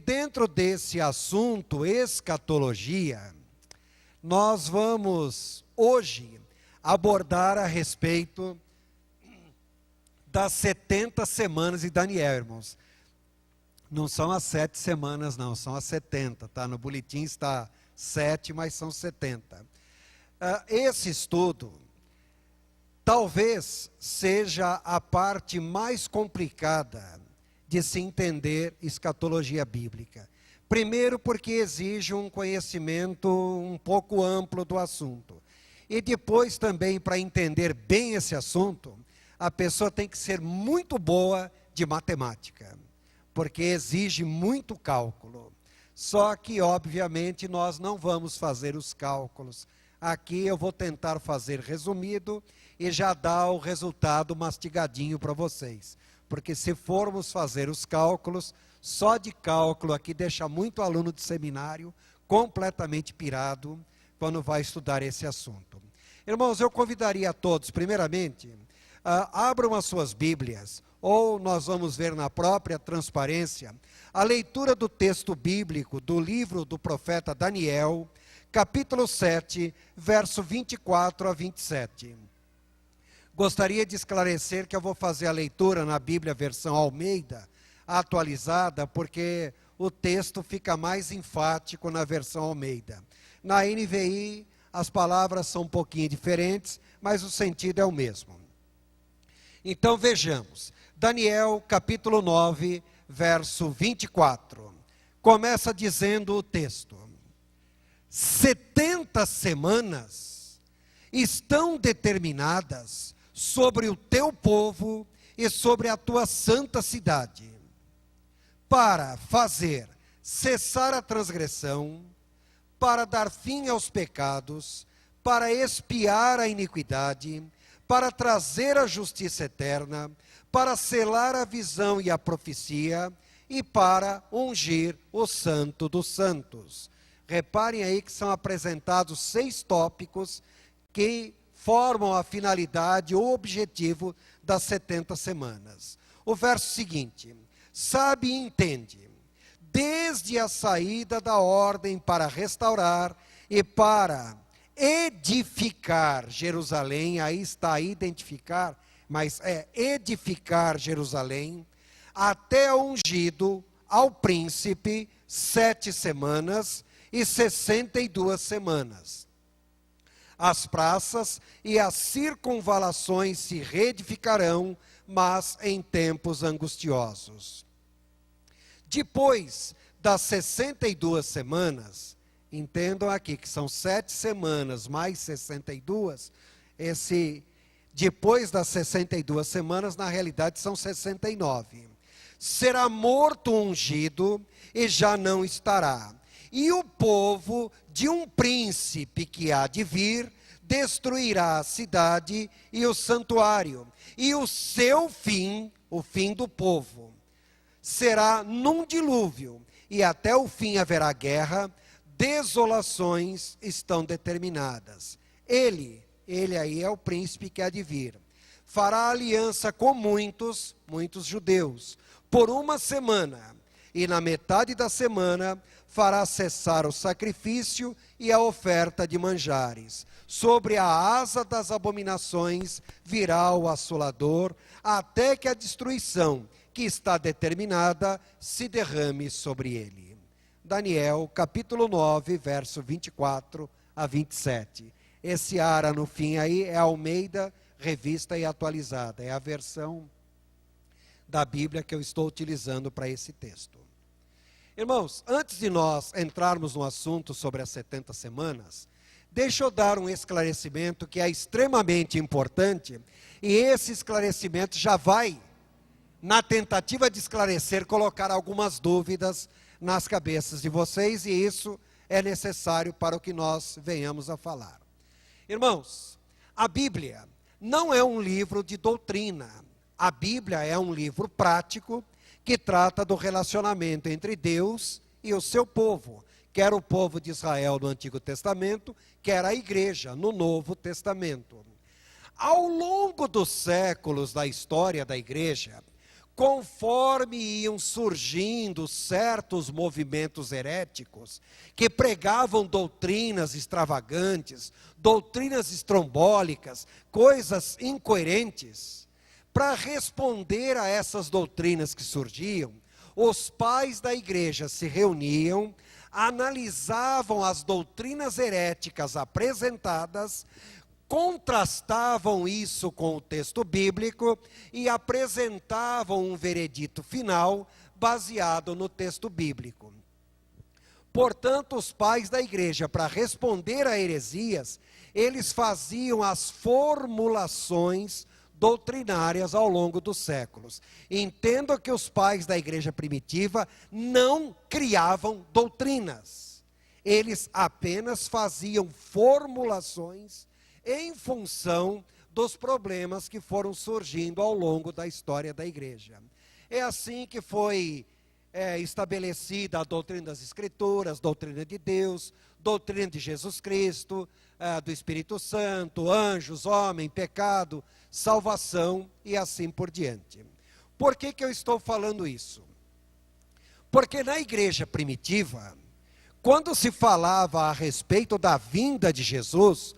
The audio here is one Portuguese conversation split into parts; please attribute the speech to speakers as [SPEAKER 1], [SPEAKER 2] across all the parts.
[SPEAKER 1] dentro desse assunto, escatologia, nós vamos hoje abordar a respeito das 70 semanas de Daniel, irmãos. Não são as 7 semanas, não, são as 70, tá? No boletim está 7, mas são 70. Esse estudo talvez seja a parte mais complicada de se entender escatologia bíblica. Primeiro, porque exige um conhecimento um pouco amplo do assunto. E depois também, para entender bem esse assunto, a pessoa tem que ser muito boa de matemática, porque exige muito cálculo. Só que, obviamente, nós não vamos fazer os cálculos. Aqui eu vou tentar fazer resumido e já dar o resultado mastigadinho para vocês. Porque se formos fazer os cálculos, só de cálculo aqui deixa muito aluno de seminário completamente pirado quando vai estudar esse assunto. Irmãos, eu convidaria a todos, primeiramente, abram as suas Bíblias, ou nós vamos ver na própria transparência, a leitura do texto bíblico do livro do profeta Daniel, capítulo 7, verso 24 a 27. Gostaria de esclarecer que eu vou fazer a leitura na Bíblia versão Almeida, atualizada, porque o texto fica mais enfático na versão Almeida. Na NVI, as palavras são um pouquinho diferentes, mas o sentido é o mesmo. Então vejamos, Daniel capítulo 9, verso 24. Começa dizendo o texto: 70 semanas estão determinadas sobre o teu povo e sobre a tua santa cidade, para fazer cessar a transgressão, para dar fim aos pecados, para expiar a iniquidade, para trazer a justiça eterna, para selar a visão e a profecia, e para ungir o santo dos santos. Reparem aí que são apresentados 6 tópicos que formam a finalidade ou objetivo das 70 semanas. O verso seguinte: sabe e entende, desde a saída da ordem para restaurar e para edificar Jerusalém, aí está identificar, mas é edificar Jerusalém, até ungido ao príncipe 7 semanas e 62 semanas. As praças e as circunvalações se reedificarão, mas em tempos angustiosos. Depois das 62 semanas, entendam aqui que são 7 semanas mais 62, depois das 62 semanas, na realidade são 69. Será morto o ungido e já não estará. E o povo de um príncipe que há de vir destruirá a cidade e o santuário. E o seu fim, o fim do povo, será num dilúvio. E até o fim haverá guerra, desolações estão determinadas. Ele aí é o príncipe que há de vir. Fará aliança com muitos judeus, por 1 semana. E na metade da semana fará cessar o sacrifício e a oferta de manjares. Sobre a asa das abominações virá o assolador, até que a destruição que está determinada se derrame sobre ele. Daniel, capítulo 9, verso 24 a 27. Esse ara no fim aí é Almeida, revista e atualizada. É a versão da Bíblia que eu estou utilizando para esse texto. Irmãos, antes de nós entrarmos no assunto sobre as 70 semanas, deixa eu dar um esclarecimento que é extremamente importante, e esse esclarecimento já vai, na tentativa de esclarecer, colocar algumas dúvidas nas cabeças de vocês, e isso é necessário para o que nós venhamos a falar. Irmãos, a Bíblia não é um livro de doutrina, a Bíblia é um livro prático, que trata do relacionamento entre Deus e o seu povo, quer o povo de Israel no Antigo Testamento, quer a igreja no Novo Testamento. Ao longo dos séculos da história da igreja, conforme iam surgindo certos movimentos heréticos, que pregavam doutrinas extravagantes, doutrinas estrombólicas, coisas incoerentes, para responder a essas doutrinas que surgiam, os pais da igreja se reuniam, analisavam as doutrinas heréticas apresentadas, contrastavam isso com o texto bíblico e apresentavam um veredito final baseado no texto bíblico. Portanto, os pais da igreja, para responder a heresias, eles faziam as formulações doutrinárias ao longo dos séculos. Entendo que os pais da igreja primitiva não criavam doutrinas. Eles apenas faziam formulações em função dos problemas que foram surgindo ao longo da história da igreja. É assim que foi estabelecida a doutrina das Escrituras, doutrina de Deus, doutrina de Jesus Cristo, do Espírito Santo, anjos, homem, pecado, salvação e assim por diante. Por que eu estou falando isso? Porque na igreja primitiva, quando se falava a respeito da vinda de Jesus,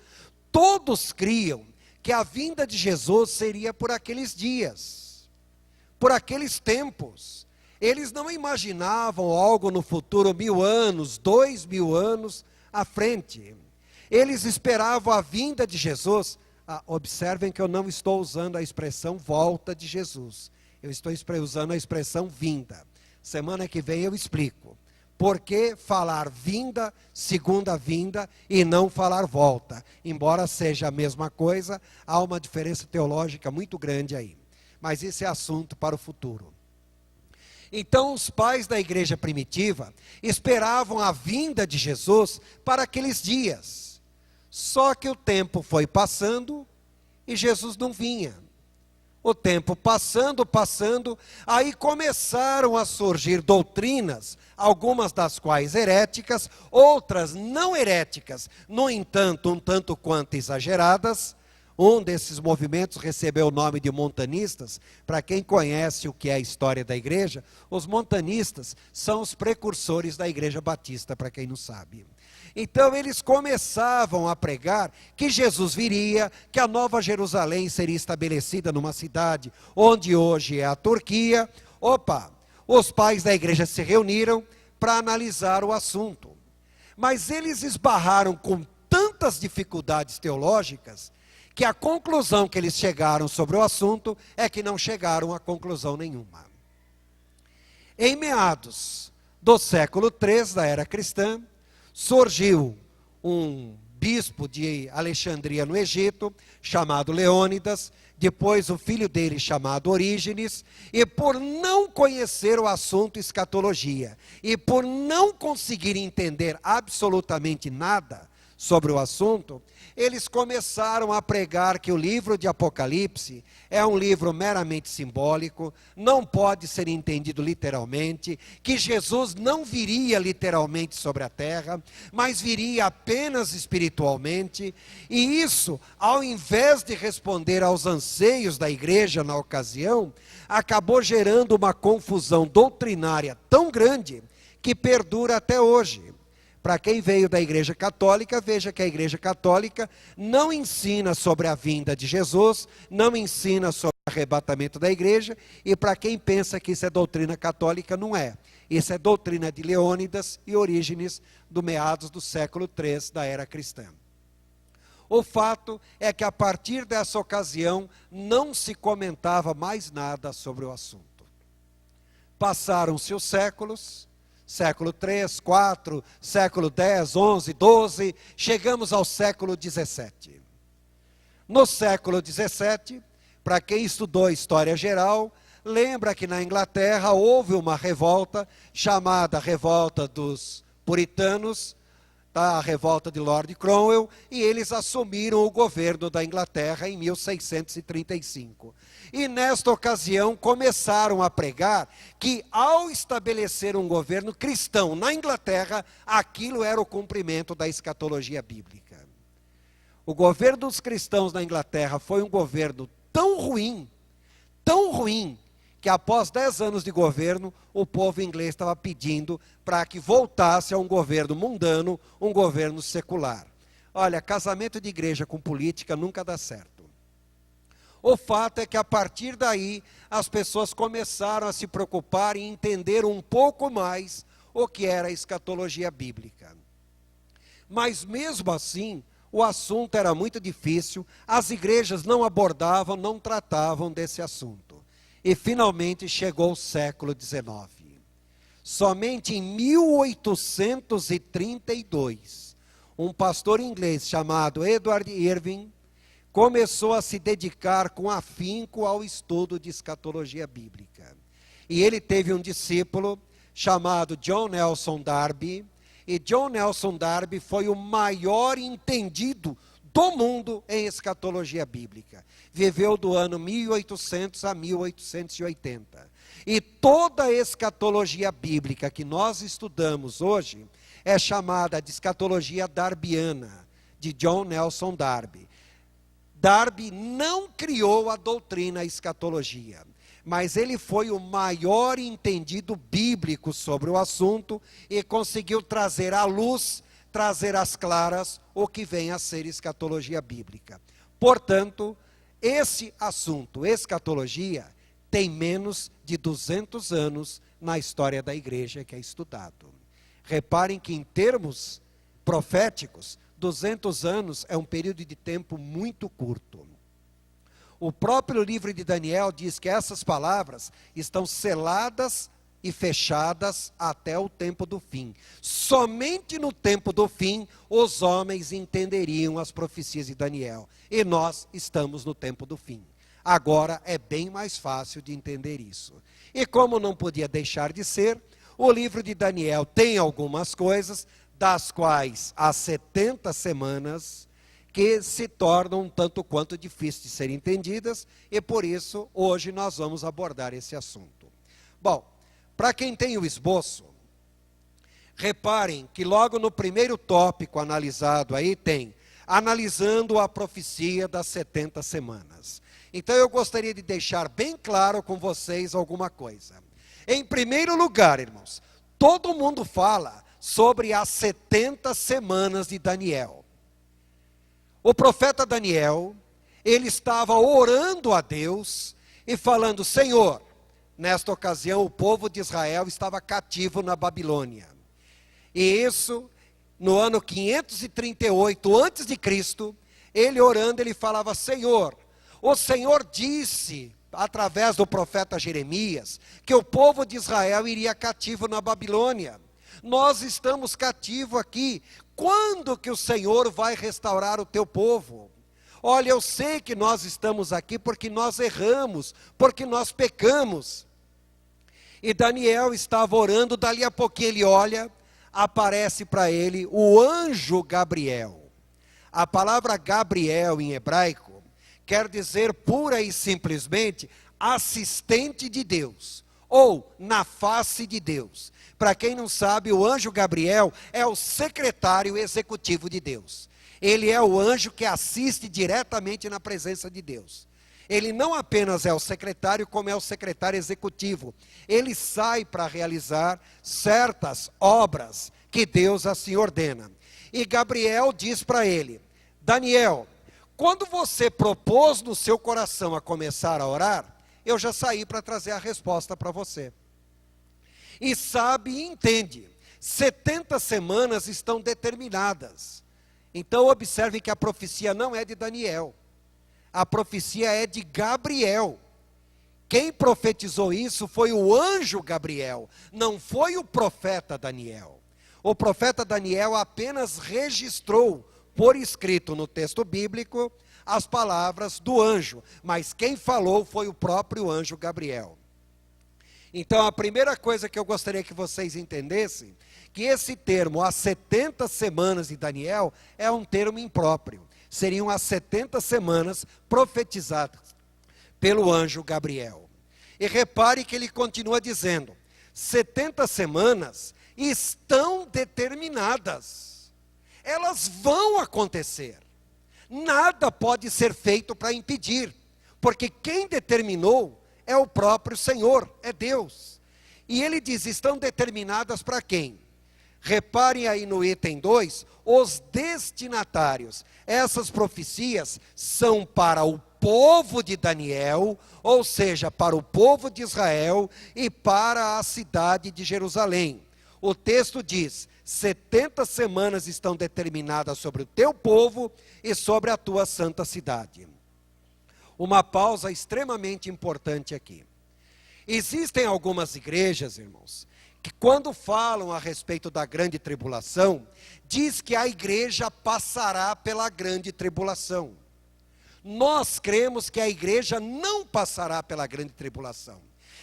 [SPEAKER 1] todos criam que a vinda de Jesus seria por aqueles dias, por aqueles tempos. Eles não imaginavam algo no futuro 1000 anos, 2000 anos à frente. Eles esperavam a vinda de Jesus. Observem que eu não estou usando a expressão volta de Jesus. Eu estou usando a expressão vinda. Semana que vem eu explico. Por que falar vinda, segunda vinda, e não falar volta? Embora seja a mesma coisa, há uma diferença teológica muito grande aí. Mas esse é assunto para o futuro. Então, os pais da igreja primitiva esperavam a vinda de Jesus para aqueles dias. Só que o tempo foi passando e Jesus não vinha. O tempo passando, aí começaram a surgir doutrinas, algumas das quais heréticas, outras não heréticas, no entanto, um tanto quanto exageradas. Um desses movimentos recebeu o nome de montanistas. Para quem conhece o que é a história da igreja, os montanistas são os precursores da igreja batista, para quem não sabe. Então eles começavam a pregar que Jesus viria, que a Nova Jerusalém seria estabelecida numa cidade onde hoje é a Turquia. Os pais da igreja se reuniram para analisar o assunto. Mas eles esbarraram com tantas dificuldades teológicas, que a conclusão que eles chegaram sobre o assunto é que não chegaram a conclusão nenhuma. Em meados do século III da era cristã, surgiu um bispo de Alexandria no Egito, chamado Leônidas, depois o filho dele chamado Orígenes, e por não conhecer o assunto escatologia, e por não conseguir entender absolutamente nada sobre o assunto, eles começaram a pregar que o livro de Apocalipse é um livro meramente simbólico, não pode ser entendido literalmente, que Jesus não viria literalmente sobre a terra, mas viria apenas espiritualmente, e isso, ao invés de responder aos anseios da igreja na ocasião, acabou gerando uma confusão doutrinária tão grande que perdura até hoje. Para quem veio da igreja católica, veja que a igreja católica não ensina sobre a vinda de Jesus, não ensina sobre o arrebatamento da igreja, e para quem pensa que isso é doutrina católica, não é. Isso é doutrina de Leônidas e Orígenes, do meados do século III da era cristã. O fato é que a partir dessa ocasião, não se comentava mais nada sobre o assunto. Passaram-se os séculos, século III, IV, século X, XI, XII, chegamos ao século XVII. No século XVII, para quem estudou história geral, lembra que na Inglaterra houve uma revolta, chamada Revolta dos Puritanos, a revolta de Lord Cromwell, e eles assumiram o governo da Inglaterra em 1635. E nesta ocasião começaram a pregar que ao estabelecer um governo cristão na Inglaterra, aquilo era o cumprimento da escatologia bíblica. O governo dos cristãos na Inglaterra foi um governo tão ruim, que após 10 anos de governo, o povo inglês estava pedindo para que voltasse a um governo mundano, um governo secular. Olha, casamento de igreja com política nunca dá certo. O fato é que a partir daí, as pessoas começaram a se preocupar e entender um pouco mais o que era a escatologia bíblica. Mas mesmo assim, o assunto era muito difícil, as igrejas não abordavam, não tratavam desse assunto. E finalmente chegou o século XIX. Somente em 1832, um pastor inglês chamado Edward Irving começou a se dedicar com afinco ao estudo de escatologia bíblica. E ele teve um discípulo chamado John Nelson Darby, e John Nelson Darby foi o maior entendido do mundo em escatologia bíblica. Viveu do ano 1800 a 1880. E toda a escatologia bíblica que nós estudamos hoje é chamada de escatologia darbiana, de John Nelson Darby. Darby não criou a doutrina escatologia, mas ele foi o maior entendido bíblico sobre o assunto e conseguiu trazer à luz, trazer às claras o que vem a ser escatologia bíblica. Portanto, esse assunto, escatologia, tem menos de 200 anos na história da igreja que é estudado. Reparem que em termos proféticos, 200 anos é um período de tempo muito curto. O próprio livro de Daniel diz que essas palavras estão seladas e fechadas até o tempo do fim. Somente no tempo do fim, os homens entenderiam as profecias de Daniel. E nós estamos no tempo do fim. Agora é bem mais fácil de entender isso. E como não podia deixar de ser, o livro de Daniel tem algumas coisas, das quais há 70 semanas, que se tornam um tanto quanto difíceis de serem entendidas, e por isso hoje nós vamos abordar esse assunto. Bom, para quem tem o esboço, reparem que logo no primeiro tópico analisado aí tem, analisando a profecia das 70 semanas. Então eu gostaria de deixar bem claro com vocês alguma coisa. Em primeiro lugar, irmãos, todo mundo fala sobre as 70 semanas de Daniel. O profeta Daniel, ele estava orando a Deus e falando: Senhor, nesta ocasião o povo de Israel estava cativo na Babilônia. E isso, no ano 538 a.C., ele orando, ele falava: Senhor, o Senhor disse, através do profeta Jeremias, que o povo de Israel iria cativo na Babilônia. Nós estamos cativos aqui. Quando que o Senhor vai restaurar o teu povo? Olha, eu sei que nós estamos aqui porque nós erramos, porque nós pecamos. E Daniel estava orando, dali a pouquinho ele olha, aparece para ele o anjo Gabriel. A palavra Gabriel em hebraico quer dizer pura e simplesmente assistente de Deus, ou na face de Deus. Para quem não sabe, o anjo Gabriel é o secretário executivo de Deus. Ele é o anjo que assiste diretamente na presença de Deus. Ele não apenas é o secretário, como é o secretário executivo. Ele sai para realizar certas obras que Deus assim ordena. E Gabriel diz para ele: Daniel, quando você propôs no seu coração a começar a orar, eu já saí para trazer a resposta para você. E sabe e entende, 70 semanas estão determinadas. Então observe que a profecia não é de Daniel, a profecia é de Gabriel. Quem profetizou isso foi o anjo Gabriel, não foi o profeta Daniel. O profeta Daniel apenas registrou, por escrito no texto bíblico, as palavras do anjo, mas quem falou foi o próprio anjo Gabriel. Então a primeira coisa que eu gostaria que vocês entendessem, que esse termo, as 70 semanas de Daniel, é um termo impróprio. Seriam as 70 semanas profetizadas pelo anjo Gabriel. E repare que ele continua dizendo, 70 semanas estão determinadas. Elas vão acontecer. Nada pode ser feito para impedir, porque quem determinou é o próprio Senhor, é Deus. E ele diz, estão determinadas para quem? Reparem aí no item 2, os destinatários. Essas profecias são para o povo de Daniel, ou seja, para o povo de Israel e para a cidade de Jerusalém. O texto diz, 70 semanas estão determinadas sobre o teu povo e sobre a tua santa cidade. Uma pausa extremamente importante aqui. Existem algumas igrejas, irmãos, que quando falam a respeito da grande tribulação, diz que a igreja passará pela grande tribulação. Nós cremos que a igreja não passará pela grande tribulação,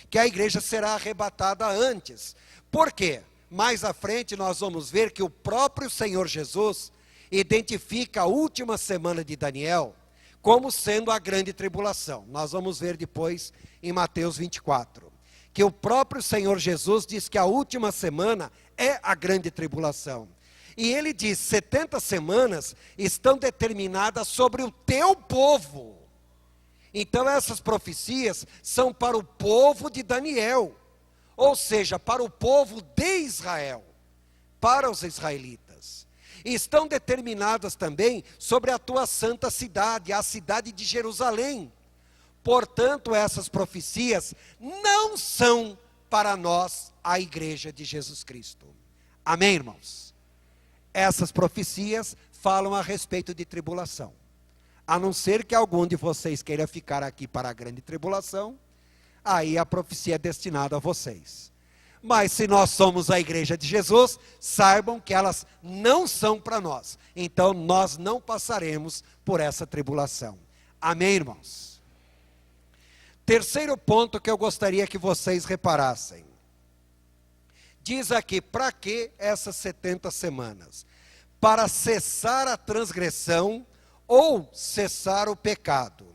[SPEAKER 1] que a igreja será arrebatada antes. Por quê? Mais à frente nós vamos ver que o próprio Senhor Jesus identifica a última semana de Daniel como sendo a grande tribulação. Nós vamos ver depois em Mateus 24, que o próprio Senhor Jesus diz que a última semana é a grande tribulação. E ele diz, 70 semanas estão determinadas sobre o teu povo. Então essas profecias são para o povo de Daniel, ou seja, para o povo de Israel, para os israelitas. E estão determinadas também sobre a tua santa cidade, a cidade de Jerusalém. Portanto, essas profecias não são para nós, a igreja de Jesus Cristo. Amém, irmãos? Essas profecias falam a respeito de tribulação. A não ser que algum de vocês queira ficar aqui para a grande tribulação, aí a profecia é destinada a vocês. Mas se nós somos a igreja de Jesus, saibam que elas não são para nós. Então nós não passaremos por essa tribulação. Amém, irmãos? Terceiro ponto que eu gostaria que vocês reparassem. Diz aqui, para que essas 70 semanas? Para cessar a transgressão ou cessar o pecado.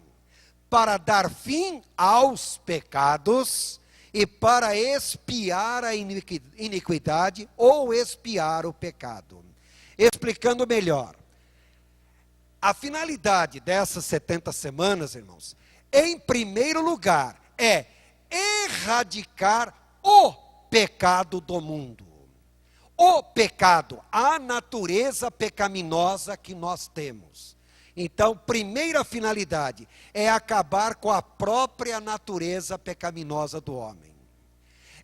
[SPEAKER 1] Para dar fim aos pecados e para expiar a iniquidade ou expiar o pecado. Explicando melhor, a finalidade dessas 70 semanas, irmãos, em primeiro lugar, é erradicar o pecado do mundo. O pecado, a natureza pecaminosa que nós temos. Então, primeira finalidade é acabar com a própria natureza pecaminosa do homem.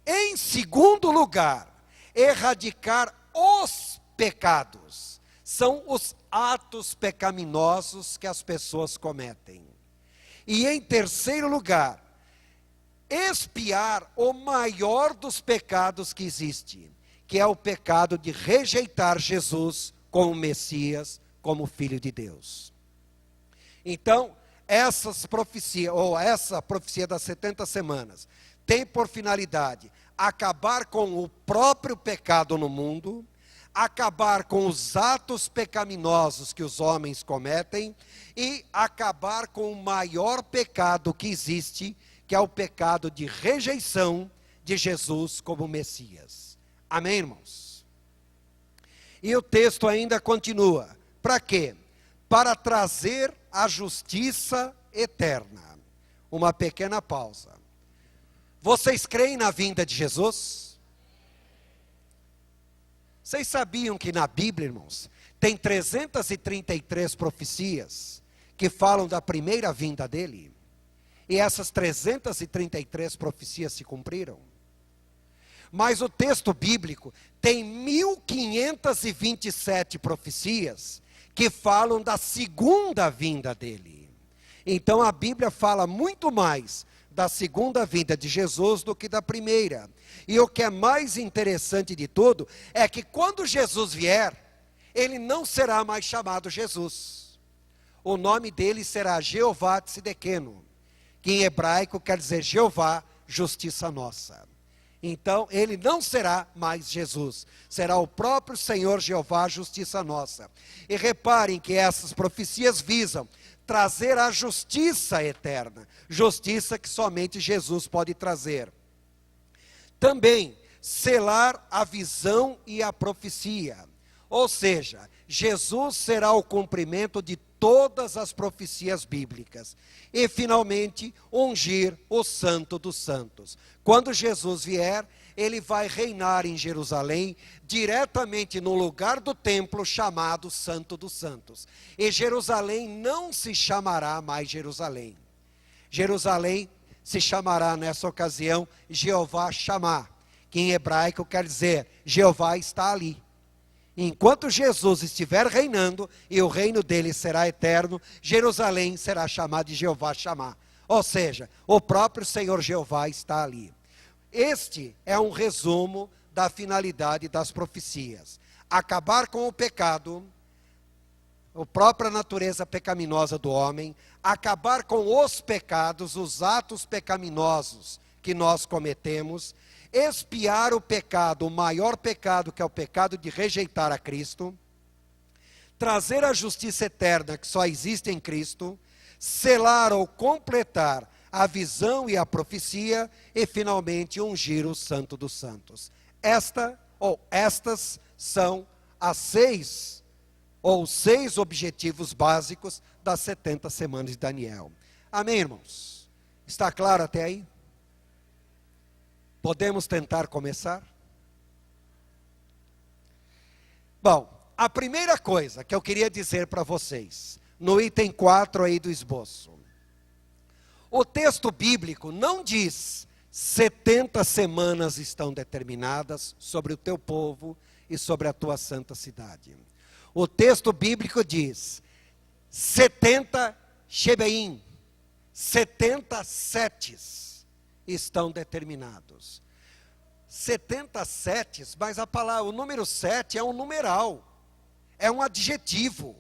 [SPEAKER 1] Em segundo lugar, erradicar os pecados. São os atos pecaminosos que as pessoas cometem. E em terceiro lugar, expiar o maior dos pecados que existe, que é o pecado de rejeitar Jesus como Messias, como Filho de Deus. Então, essa profecia das 70 semanas, tem por finalidade acabar com o próprio pecado no mundo, acabar com os atos pecaminosos que os homens cometem e acabar com o maior pecado que existe, que é o pecado de rejeição de Jesus como Messias. Amém, irmãos? E o texto ainda continua. Para quê? Para trazer a justiça eterna. Uma pequena pausa. Vocês creem na vinda de Jesus? Vocês sabiam que na Bíblia, irmãos, tem 333 profecias que falam da primeira vinda dele? E essas 333 profecias se cumpriram? Mas o texto bíblico tem 1527 profecias que falam da segunda vinda dele. Então a Bíblia fala muito mais da segunda vinda de Jesus do que da primeira. E o que é mais interessante de tudo é que quando Jesus vier, ele não será mais chamado Jesus. O nome dele será Jeová Tsidkenu, que em hebraico quer dizer Jeová, justiça nossa. Então, ele não será mais Jesus, será o próprio Senhor Jeová, justiça nossa. E reparem que essas profecias visam trazer a justiça eterna, justiça que somente Jesus pode trazer. Também, selar a visão e a profecia, ou seja, Jesus será o cumprimento de todas as profecias bíblicas. E, finalmente, ungir o Santo dos Santos. Quando Jesus vier, ele vai reinar em Jerusalém, diretamente no lugar do templo chamado Santo dos Santos. E Jerusalém não se chamará mais Jerusalém. Jerusalém se chamará nessa ocasião Jeová Shammah, que em hebraico quer dizer Jeová está ali. Enquanto Jesus estiver reinando, e o reino dele será eterno, Jerusalém será chamada de Jeová Shammah. Ou seja, o próprio Senhor Jeová está ali. Este é um resumo da finalidade das profecias. Acabar com o pecado, a própria natureza pecaminosa do homem, acabar com os pecados, os atos pecaminosos que nós cometemos, expiar o pecado, o maior pecado, que é o pecado de rejeitar a Cristo, trazer a justiça eterna que só existe em Cristo, selar ou completar a visão e a profecia, e finalmente ungir o Santo dos Santos. Estas são as seis objetivos básicos das 70 semanas de Daniel. Amém, irmãos? Está claro até aí? Podemos tentar começar? Bom, a primeira coisa que eu queria dizer para vocês, no item 4 aí do esboço. O texto bíblico não diz 70 semanas estão determinadas sobre o teu povo e sobre a tua santa cidade. O texto bíblico diz 70 Shebeim, 70 setes estão determinados. 70 setes, mas o número 7 é um numeral, é um adjetivo.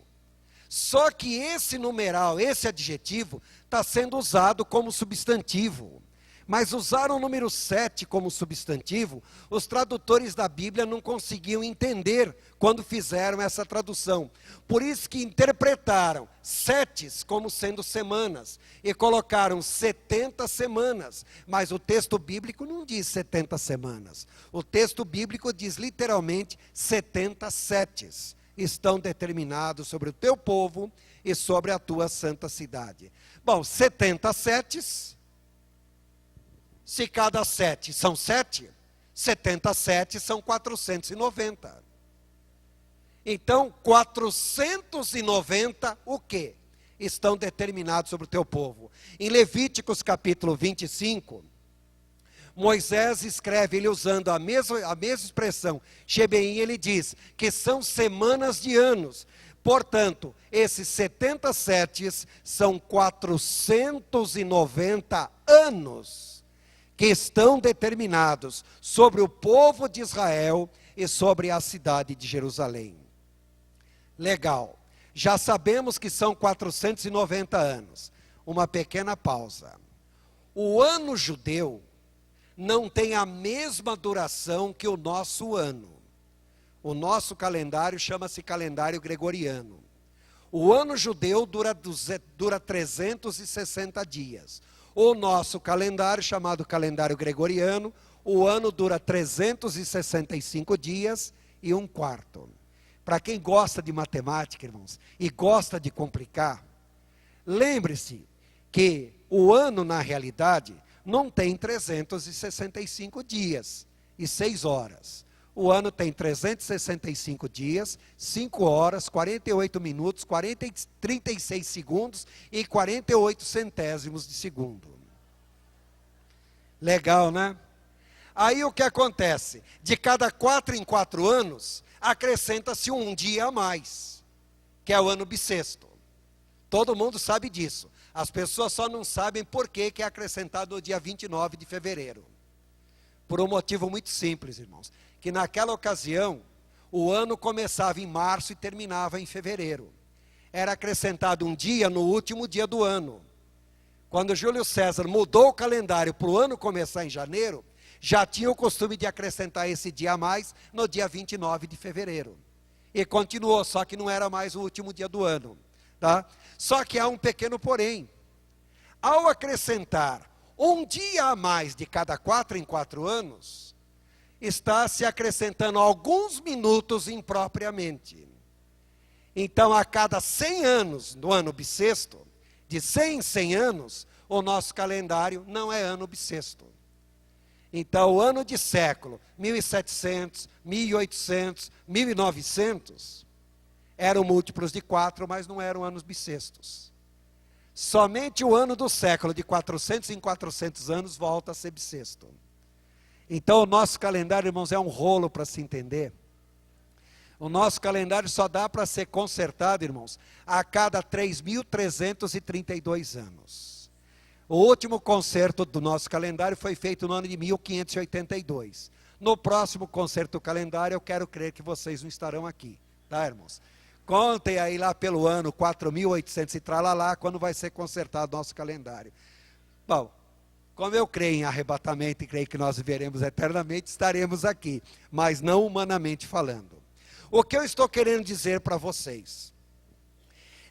[SPEAKER 1] Só que esse numeral, esse adjetivo, está sendo usado como substantivo. Mas usar o número 7 como substantivo, os tradutores da Bíblia não conseguiam entender quando fizeram essa tradução. Por isso que interpretaram setes como sendo semanas, e colocaram 70 semanas. Mas o texto bíblico não diz 70 semanas. O texto bíblico diz literalmente 70 setes. Estão determinados sobre o teu povo e sobre a tua santa cidade. Bom, 70 setes, se cada sete são 7, 70 setes são 490. Então, 490 o quê? Estão determinados sobre o teu povo. Em Levíticos capítulo 25, Moisés escreve, ele usando a mesma expressão, Shebeim, ele diz que são semanas de anos. Portanto, esses 70 setes são 490 anos que estão determinados sobre o povo de Israel e sobre a cidade de Jerusalém. Legal. Já sabemos que são 490 anos. Uma pequena pausa. O ano judeu não tem a mesma duração que o nosso ano. O nosso calendário chama-se calendário gregoriano. O ano judeu dura 360 dias. O nosso calendário, chamado calendário gregoriano, o ano dura 365 dias e um quarto. Para quem gosta de matemática, irmãos, e gosta de complicar, lembre-se que o ano, na realidade, não tem 365 dias e 6 horas. O ano tem 365 dias, 5 horas, 48 minutos, 36 segundos e 48 centésimos de segundo. Legal, né? Aí o que acontece? De cada 4 em 4 anos, acrescenta-se um dia a mais, que é o ano bissexto. Todo mundo sabe disso. As pessoas só não sabem por que é acrescentado no dia 29 de fevereiro. Por um motivo muito simples, irmãos. Que naquela ocasião, o ano começava em março e terminava em fevereiro. Era acrescentado um dia no último dia do ano. Quando Júlio César mudou o calendário para o ano começar em janeiro, já tinha o costume de acrescentar esse dia a mais no dia 29 de fevereiro. E continuou, só que não era mais o último dia do ano. Tá? Só que há um pequeno porém. Ao acrescentar um dia a mais de cada 4 em 4 anos, está se acrescentando alguns minutos impropriamente. Então, a cada 100 anos, no ano bissexto, de 100 em 100 anos, o nosso calendário não é ano bissexto. Então, o ano de século, 1700, 1800, 1900, eram múltiplos de 4, mas não eram anos bissextos. Somente o ano do século, de 400 em 400 anos, volta a ser bissexto. Então, o nosso calendário, irmãos, é um rolo para se entender. O nosso calendário só dá para ser consertado, irmãos, a cada 3.332 anos. O último conserto do nosso calendário foi feito no ano de 1582. No próximo conserto do calendário, eu quero crer que vocês não estarão aqui, tá, irmãos? Contem aí lá pelo ano 4.800 e tralalá, quando vai ser consertado o nosso calendário. Bom, como eu creio em arrebatamento e creio que nós viveremos eternamente, estaremos aqui, mas não humanamente falando. O que eu estou querendo dizer para vocês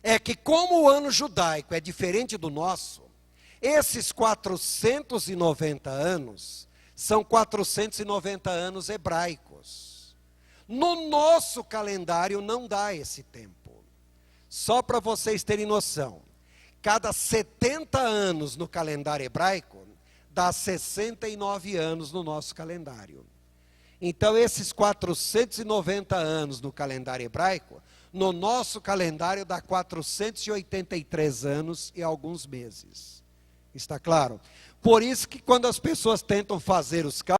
[SPEAKER 1] é que, como o ano judaico é diferente do nosso, esses 490 anos são 490 anos hebraicos. No nosso calendário não dá esse tempo. Só para vocês terem noção, cada 70 anos no calendário hebraico dá 69 anos no nosso calendário. Então, esses 490 anos no calendário hebraico, no nosso calendário dá 483 anos e alguns meses. Está claro? Por isso que quando as pessoas tentam fazer os cálculos,